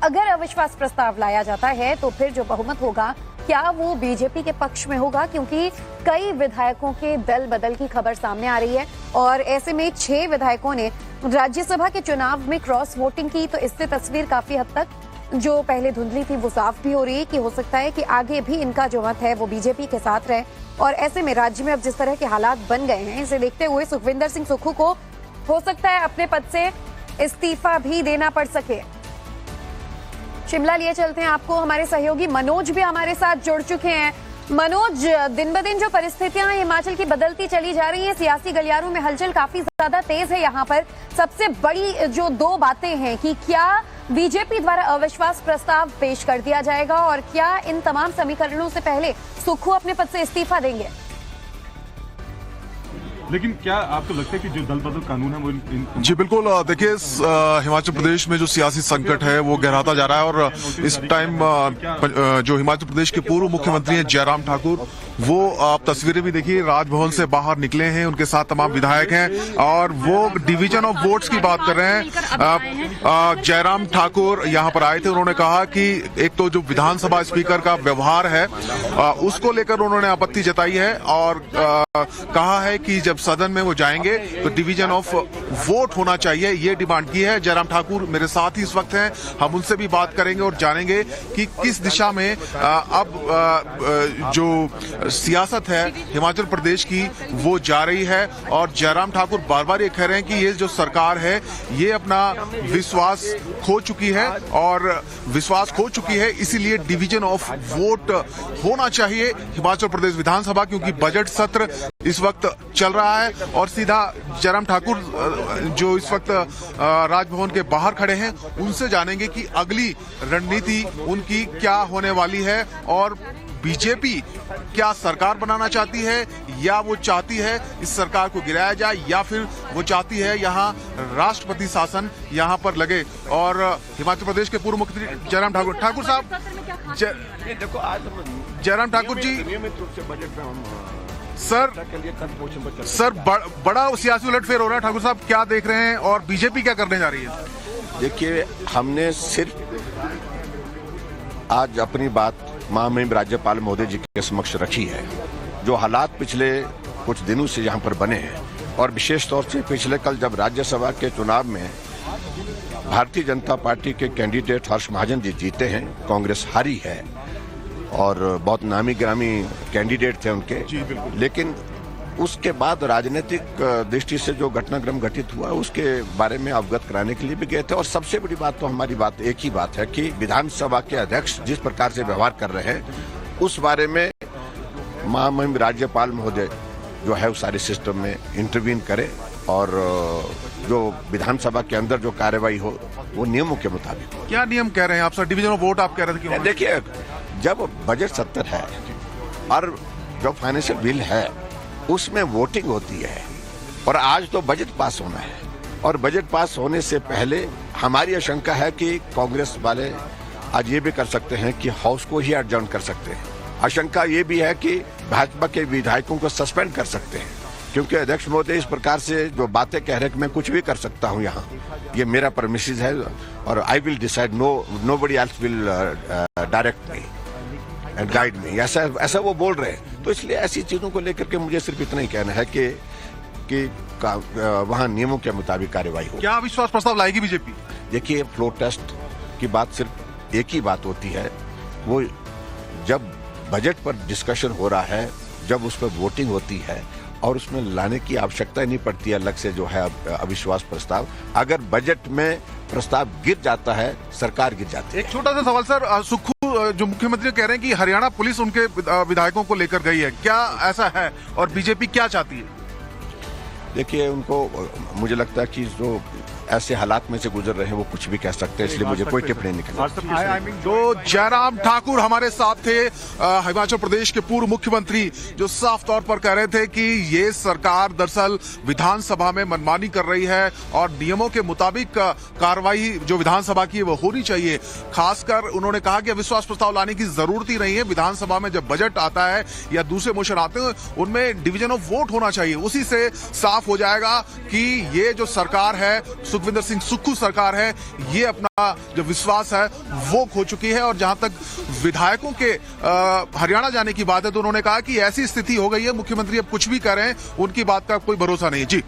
अगर अविश्वास प्रस्ताव लाया जाता है तो फिर जो बहुमत होगा क्या वो बीजेपी के पक्ष में होगा, क्योंकि कई विधायकों के दल बदल की खबर सामने आ रही है और ऐसे में 6 विधायकों ने राज्यसभा के चुनाव में क्रॉस वोटिंग की। तो इससे तस्वीर काफी हद तक जो पहले धुंधली थी वो साफ भी हो रही है कि हो सकता है कि आगे भी इनका जो मत है वो बीजेपी के साथ रहे। और ऐसे में राज्य में अब जिस तरह के हालात बन गए हैं, इसे देखते हुए सुखविंदर सिंह सुक्खू को हो सकता है अपने पद से इस्तीफा भी देना पड़ सके। शिमला लिए चलते हैं आपको, हमारे सहयोगी मनोज भी हमारे साथ जुड़ चुके हैं। मनोज, दिन ब दिन जो परिस्थितियां हिमाचल की बदलती चली जा रही है, सियासी गलियारों में हलचल काफी ज्यादा तेज है। यहाँ पर सबसे बड़ी जो 2 बातें हैं कि क्या बीजेपी द्वारा अविश्वास प्रस्ताव पेश कर दिया जाएगा और क्या इन तमाम समीकरणों से पहले सुक्खू अपने पद से इस्तीफा देंगे? लेकिन क्या आपको लगता है कि जो दल बदल कानून है वो जी बिल्कुल, देखिए हिमाचल प्रदेश में जो सियासी संकट है वो गहराता जा रहा है और इस टाइम जो हिमाचल प्रदेश के पूर्व मुख्यमंत्री हैं जयराम ठाकुर, वो आप तस्वीरें भी देखिए, राजभवन से बाहर निकले हैं, उनके साथ तमाम विधायक हैं और वो डिवीजन ऑफ वोट्स की बात कर रहे हैं। जयराम ठाकुर यहाँ पर आए थे, उन्होंने कहा कि एक तो जो विधानसभा स्पीकर का व्यवहार है उसको लेकर उन्होंने आपत्ति जताई है और कहा है कि जब सदन में वो जाएंगे तो डिवीजन ऑफ वोट होना चाहिए, ये डिमांड की है। जयराम ठाकुर मेरे साथ ही इस वक्त हैं, हम उनसे भी बात करेंगे और जानेंगे कि किस दिशा में अब जो सियासत है हिमाचल प्रदेश की वो जा रही है। और जयराम ठाकुर बार बार ये कह रहे हैं कि ये जो सरकार है ये अपना विश्वास खो चुकी है और विश्वास खो चुकी है, इसीलिए डिवीजन ऑफ वोट होना चाहिए हिमाचल प्रदेश विधानसभा, क्योंकि बजट सत्र इस वक्त चल रहा है। और सीधा जयराम ठाकुर जो इस वक्त राजभवन के बाहर खड़े हैं उनसे जानेंगे कि अगली रणनीति उनकी क्या होने वाली है और बीजेपी क्या सरकार बनाना चाहती है या वो चाहती है इस सरकार को गिराया जाए या फिर वो चाहती है यहाँ राष्ट्रपति शासन यहाँ पर लगे। और हिमाचल प्रदेश के पूर्व मुख्यमंत्री जयराम ठाकुर साहब, जयराम ठाकुर जी, सर बड़ा सियासी उलटफेर हो रहा है, ठाकुर साहब क्या देख रहे हैं और बीजेपी क्या करने जा रही है? देखिए, हमने सिर्फ आज अपनी बात महामहिम राज्यपाल महोदय जी के समक्ष रखी है। जो हालात पिछले कुछ दिनों से यहाँ पर बने हैं और विशेष तौर से पिछले कल जब राज्यसभा के चुनाव में भारतीय जनता पार्टी के कैंडिडेट हर्ष महाजन जी जीते हैं, कांग्रेस हारी है और बहुत नामी गिरामी कैंडिडेट थे उनके, लेकिन उसके बाद राजनीतिक दृष्टि से जो घटनाक्रम घटित हुआ उसके बारे में अवगत कराने के लिए भी गए थे। और सबसे बड़ी बात तो हमारी बात एक ही बात है कि विधानसभा के अध्यक्ष जिस प्रकार से व्यवहार कर रहे हैं उस बारे में महामहिम राज्यपाल महोदय जो है उस सारे सिस्टम में इंटरवीन करे और जो विधानसभा के अंदर जो कार्रवाई हो वो नियमों के मुताबिक हो। क्या नियम कह रहे हैं आप सर? डिवीजन ऑफ वोट आप कह रहे थे? देखिए, जब बजट सत्र है और जो फाइनेंशियल बिल है उसमें वोटिंग होती है और आज तो बजट पास होना है और बजट पास होने से पहले हमारी आशंका है कि कांग्रेस वाले आज ये भी कर सकते हैं कि हाउस को ही एडजर्न कर सकते हैं। आशंका ये भी है कि भाजपा के विधायकों को सस्पेंड कर सकते हैं, क्योंकि अध्यक्ष महोदय इस प्रकार से जो बातें कह रहे हैं कि मैं कुछ भी कर सकता हूं यहाँ, ये मेरा परमिशन है और I will decide, nobody else will direct me and guide me, ऐसा वो बोल रहे हैं। तो इसलिए ऐसी चीजों को लेकर के मुझे सिर्फ इतना ही कहना है कि वहाँ नियमों के मुताबिक कार्रवाई हो। क्या अविश्वास प्रस्ताव लाएगी बीजेपी? देखिए, फ्लोर टेस्ट की बात सिर्फ एक ही बात होती है, वो जब बजट पर डिस्कशन हो रहा है, जब उस पर वोटिंग होती है और उसमें लाने की आवश्यकता नहीं पड़ती है अलग से जो है अविश्वास प्रस्ताव। अगर बजट में प्रस्ताव गिर जाता है, सरकार गिर जाती है। एक छोटा सा सवाल सर, सुक्खू जो मुख्यमंत्री कह रहे हैं कि हरियाणा पुलिस उनके विधायकों को लेकर गई है, क्या ऐसा है और बीजेपी क्या चाहती है? देखिए, उनको मुझे लगता है कि जो ऐसे हालात में से गुजर रहे हैं वो कुछ भी कह सकते हैं, इसलिए मुझे कोई टिप्पणी नहीं करनी। तो जयराम ठाकुर हमारे साथ थे, हिमाचल प्रदेश के पूर्व मुख्यमंत्री, जो साफ तौर पर कह रहे थे कि ये सरकार दरअसल विधानसभा में मनमानी कर रही है और नियमों के मुताबिक कार्रवाई जो विधानसभा की है वो होनी चाहिए। खासकर उन्होंने कहा कि अविश्वास प्रस्ताव लाने की जरूरत ही नहीं है, विधानसभा में जब बजट आता है या दूसरे मोशन आते हैं उनमें डिवीजन ऑफ वोट होना चाहिए, उसी से साफ हो जाएगा कि ये जो सरकार है सुखविंदर सिंह सुक्खू सरकार है, ये अपना जो विश्वास है वो खो चुकी है। और जहां तक विधायकों के हरियाणा जाने की बात है तो उन्होंने कहा कि ऐसी स्थिति हो गई है, मुख्यमंत्री अब कुछ भी कह रहे हैं, उनकी बात का कोई भरोसा नहीं। जी